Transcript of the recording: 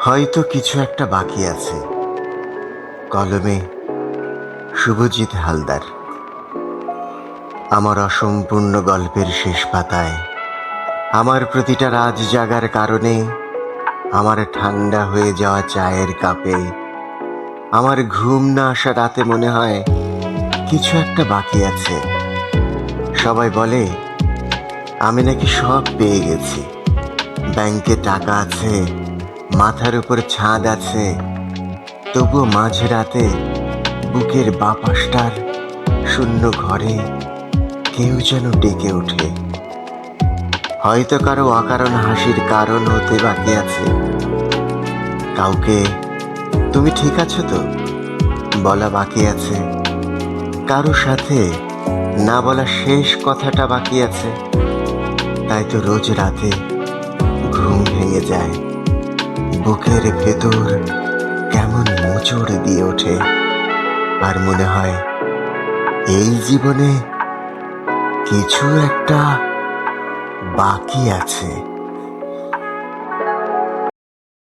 হয়তো কিছু একটা বাকি আছে। কলমে শুভজিৎ হালদার। আমার অসম্পূর্ণ গল্পের শেষ পাতায়, আমার প্রতিটা রাত জাগার কারণে, আমার ঠান্ডা হয়ে যাওয়া চায়ের কাপে, আমার ঘুম না আসা রাতে মনে হয় কিছু একটা বাকি আছে। সবাই বলে আমি নাকি সব পেয়ে গেছি। ব্যাংকে টাকা আছে, মাথার উপর ছাদ আছে, তবুও মাঝরাতে বুকের বাপাসটার শূন্য ঘরে কেউ যেন ডেকে ওঠে। হয়তো কারো অকারণ হাসির কারণ হতে বাকি আছে। কাউকে তুমি ঠিক আছো তো বলা বাকি আছে। কারো সাথে না বলা শেষ কথাটা বাকি আছে। তাই তো রোজ রাতে ঘুম ভেঙে যায়, বুকের ভেতর কেমন মোচড় দিয়ে ওঠে, আর মনে হয় এই জীবনে কিছু একটা বাকি আছে।